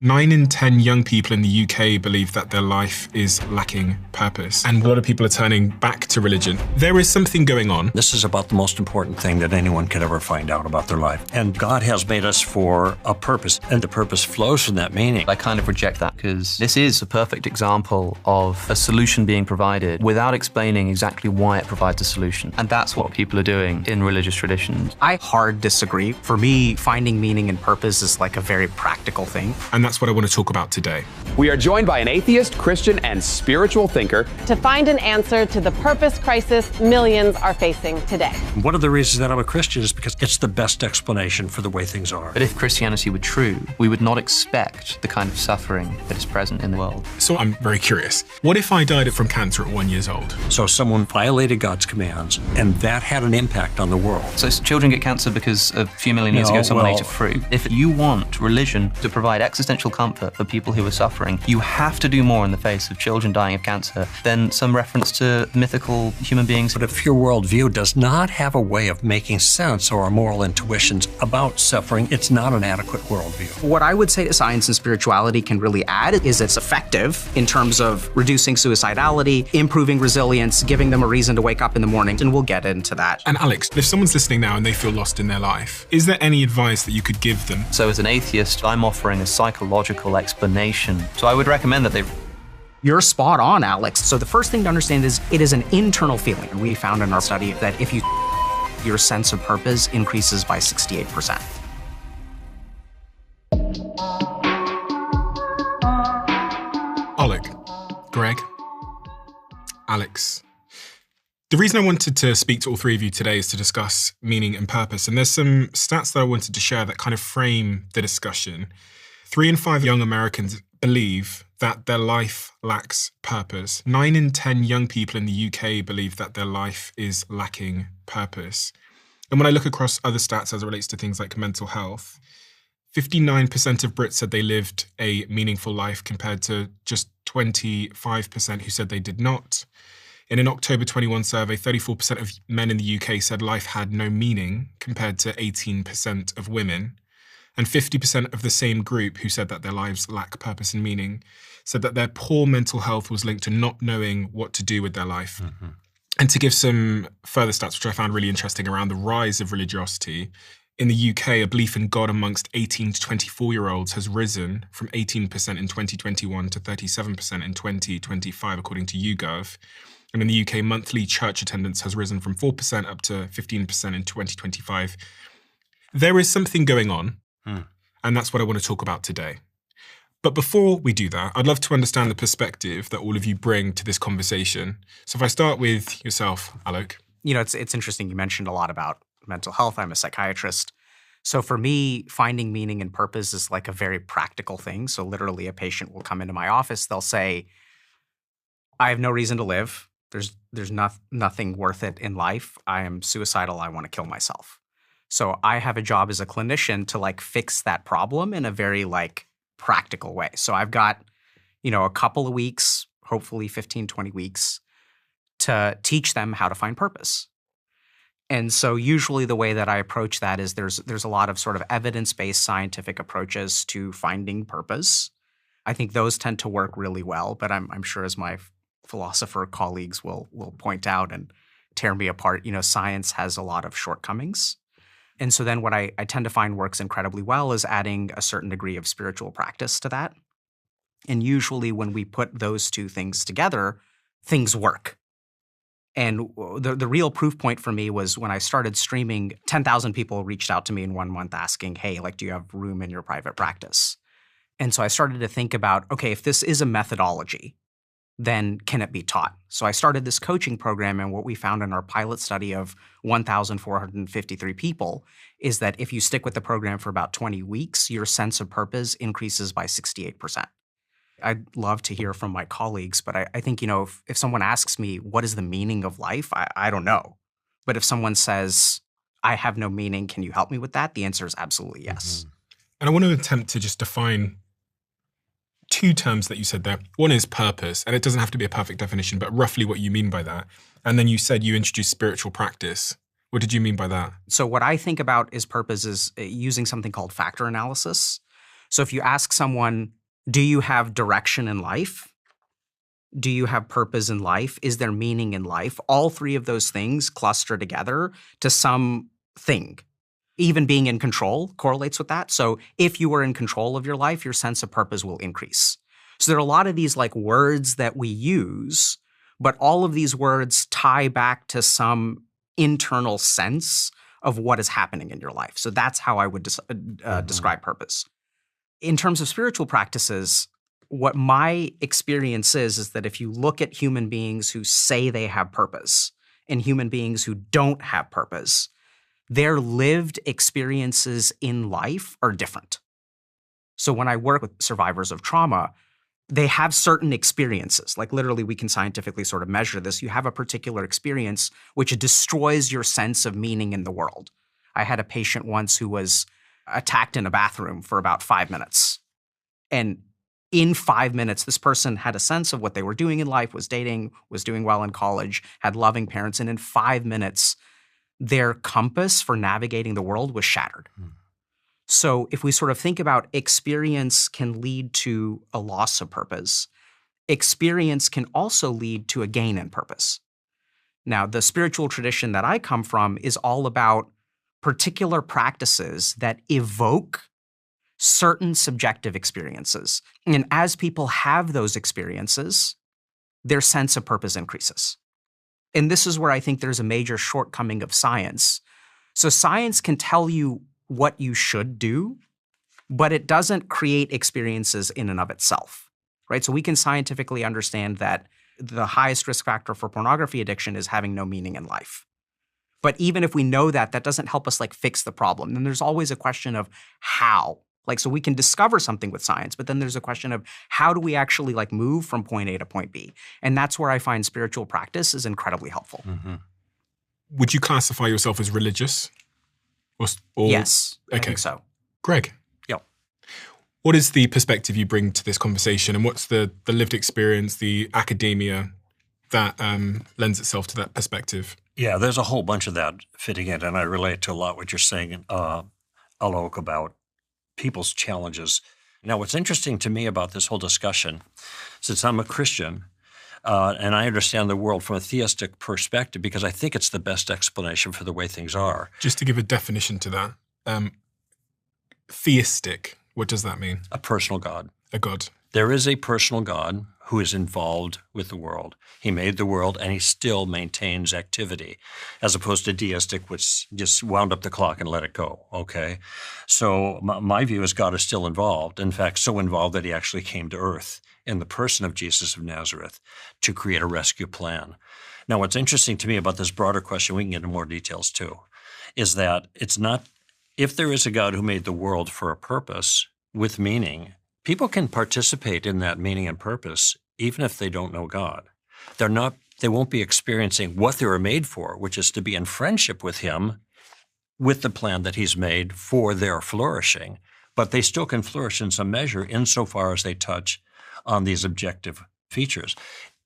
9 in 10 young people in the UK believe that their life is lacking purpose, and a lot of people are turning back to religion. There is something going on. This is about the most important thing that anyone could ever find out about their life. And God has made us for a purpose, and the purpose flows from that meaning. I kind of reject that because this is a perfect example of a solution being provided without explaining exactly why it provides a solution. And that's what people are doing in religious traditions. I hard disagree. For me, finding meaning and purpose is like a very practical thing. And that's what I want to talk about today. We are joined by an atheist, Christian, and spiritual thinker to find an answer to the purpose crisis millions are facing today. One of the reasons that I'm a Christian is because it's the best explanation for the way things are. But if Christianity were true, we would not expect the kind of suffering that is present in the world. So I'm very curious. What if I died from cancer at 1 year old? So someone violated God's commands, and that had an impact on the world. So children get cancer because a few million years ago someone ate a fruit. If you want religion to provide existential comfort for people who are suffering, you have to do more in the face of children dying of cancer than some reference to mythical human beings. But if your worldview does not have a way of making sense or moral intuitions about suffering, it's not an adequate worldview. What I would say to science and spirituality can really add is it's effective in terms of reducing suicidality, improving resilience, giving them a reason to wake up in the morning, and we'll get into that. And Alex, if someone's listening now and they feel lost in their life, is there any advice that you could give them? So as an atheist, I'm offering a psychological explanation. So I would recommend that they... You're spot on, Alex. So the first thing to understand is it is an internal feeling. We found in our study that if your sense of purpose increases by 68%. Oleg, Greg, Alex. The reason I wanted to speak to all three of you today is to discuss meaning and purpose. And there's some stats that I wanted to share that kind of frame the discussion. 3 in 5 young Americans believe that their life lacks purpose. 9 in 10 young people in the UK believe that their life is lacking purpose. And when I look across other stats as it relates to things like mental health, 59% of Brits said they lived a meaningful life compared to just 25% who said they did not. In an October 21 survey, 34% of men in the UK said life had no meaning compared to 18% of women. And 50% of the same group who said that their lives lack purpose and meaning said that their poor mental health was linked to not knowing what to do with their life. Mm-hmm. And to give some further stats, which I found really interesting, around the rise of religiosity, in the UK, a belief in God amongst 18 to 24-year-olds has risen from 18% in 2021 to 37% in 2025, according to YouGov. And in the UK, monthly church attendance has risen from 4% up to 15% in 2025. There is something going on. And that's what I want to talk about today. But before we do that, I'd love to understand the perspective that all of you bring to this conversation. So if I start with yourself, Alok. You know, it's interesting. You mentioned a lot about mental health. I'm a psychiatrist. So for me, finding meaning and purpose is like a very practical thing. So literally a patient will come into my office. They'll say, I have no reason to live. There's nothing worth it in life. I am suicidal. I want to kill myself. So I have a job as a clinician to like fix that problem in a very like practical way. So I've got, a couple of weeks, hopefully 15, 20 weeks to teach them how to find purpose. And so usually the way that I approach that is there's a lot of sort of evidence-based scientific approaches to finding purpose. I think those tend to work really well, but I'm sure as my philosopher colleagues will point out and tear me apart, science has a lot of shortcomings. And so then what I tend to find works incredibly well is adding a certain degree of spiritual practice to that. And usually when we put those two things together, things work. And the real proof point for me was when I started streaming, 10,000 people reached out to me in 1 month asking, hey, do you have room in your private practice? And so I started to think about, okay, if this is a methodology, then can it be taught? So I started this coaching program, and what we found in our pilot study of 1,453 people is that if you stick with the program for about 20 weeks, your sense of purpose increases by 68%. I'd love to hear from my colleagues, but I think, if someone asks me, what is the meaning of life? I don't know. But if someone says, I have no meaning, can you help me with that? The answer is absolutely yes. Mm-hmm. And I want to attempt to just define 2 terms that you said there. One is purpose, and it doesn't have to be a perfect definition, but roughly what you mean by that. And then you said you introduced spiritual practice. What did you mean by that? So what I think about is purpose is using something called factor analysis. So if you ask someone, do you have direction in life? Do you have purpose in life? Is there meaning in life? All three of those things cluster together to some thing. Even being in control correlates with that. So if you are in control of your life, your sense of purpose will increase. So there are a lot of these like words that we use, but all of these words tie back to some internal sense of what is happening in your life. So that's how I would describe purpose. In terms of spiritual practices, what my experience is that if you look at human beings who say they have purpose and human beings who don't have purpose, their lived experiences in life are different. So when I work with survivors of trauma, they have certain experiences. Like literally, we can scientifically sort of measure this. You have a particular experience which destroys your sense of meaning in the world. I had a patient once who was attacked in a bathroom for about 5 minutes. And in 5 minutes, this person had a sense of what they were doing in life, was dating, was doing well in college, had loving parents. And in 5 minutes, their compass for navigating the world was shattered. So if we sort of think about experience can lead to a loss of purpose, experience can also lead to a gain in purpose. Now, the spiritual tradition that I come from is all about particular practices that evoke certain subjective experiences. And as people have those experiences, their sense of purpose increases. And this is where I think there's a major shortcoming of science. So science can tell you what you should do, but it doesn't create experiences in and of itself, right? So we can scientifically understand that the highest risk factor for pornography addiction is having no meaning in life. But even if we know that, that doesn't help us like fix the problem. Then there's always a question of how. Like, so we can discover something with science, but then there's a question of how do we actually like move from point A to point B? And that's where I find spiritual practice is incredibly helpful. Would you classify yourself as religious? Or Yes, okay. I think so. Greg? Yep. What is the perspective you bring to this conversation, and what's the lived experience, the academia that lends itself to that perspective? Yeah, there's a whole bunch of that fitting in, and I relate to a lot what you're saying, Alok, about people's challenges. Now, what's interesting to me about this whole discussion, since I'm a Christian, and I understand the world from a theistic perspective because I think it's the best explanation for the way things are. Just to give a definition to that, theistic, what does that mean? A personal God. A God. There is a personal God who is involved with the world. He made the world and he still maintains activity, as opposed to deistic, which just wound up the clock and let it go, okay? So my view is God is still involved. In fact, so involved that he actually came to earth in the person of Jesus of Nazareth to create a rescue plan. Now, what's interesting to me about this broader question, we can get into more details too, is that it's not, if there is a God who made the world for a purpose with meaning, people can participate in that meaning and purpose even if they don't know God. They won't be experiencing what they were made for, which is to be in friendship with him, with the plan that he's made for their flourishing. But they still can flourish in some measure insofar as they touch on these objective features.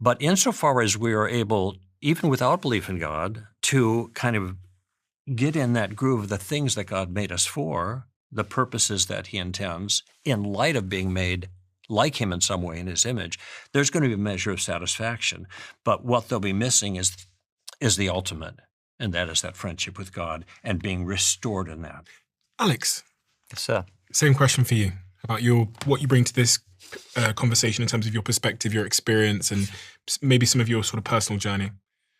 But insofar as we are able, even without belief in God, to kind of get in that groove of the things that God made us for, the purposes that he intends, in light of being made like him in some way in his image, there's going to be a measure of satisfaction. But what they'll be missing is the ultimate, and that is that friendship with God and being restored in that. Alex. Yes, sir. Same question for you about what you bring to this conversation in terms of your perspective, your experience, and maybe some of your sort of personal journey.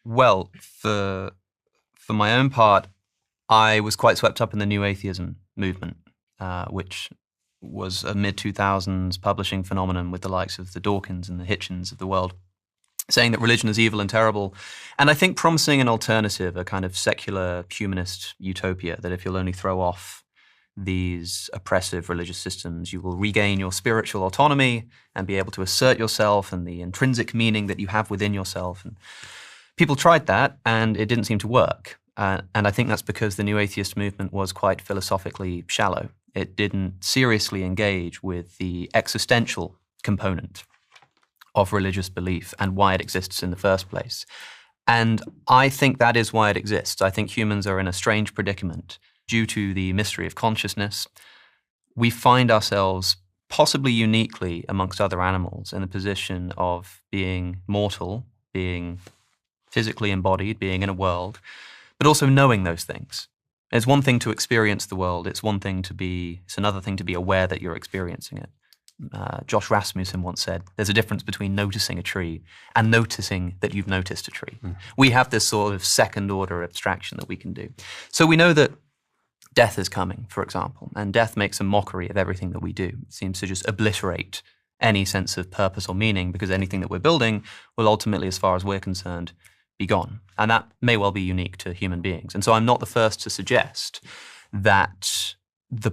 Well, for my own part, I was quite swept up in the new atheism movement, which was a mid-2000s publishing phenomenon with the likes of the Dawkins and the Hitchens of the world, saying that religion is evil and terrible, and I think promising an alternative, a kind of secular humanist utopia, that if you'll only throw off these oppressive religious systems, you will regain your spiritual autonomy and be able to assert yourself and the intrinsic meaning that you have within yourself. And people tried that, and it didn't seem to work. And I think that's because the new atheist movement was quite philosophically shallow. It didn't seriously engage with the existential component of religious belief and why it exists in the first place. And I think that is why it exists. I think humans are in a strange predicament due to the mystery of consciousness, we find ourselves possibly uniquely amongst other animals in the position of being mortal, being physically embodied, being in a world, but also knowing those things. It's one thing to experience the world. It's another thing to be aware that you're experiencing it. Josh Rasmussen once said, there's a difference between noticing a tree and noticing that you've noticed a tree. We have this sort of second order abstraction that we can do. So we know that death is coming, for example, and death makes a mockery of everything that we do. It seems to just obliterate any sense of purpose or meaning, because anything that we're building will ultimately, as far as we're concerned, be gone. And that may well be unique to human beings. And so I'm not the first to suggest that the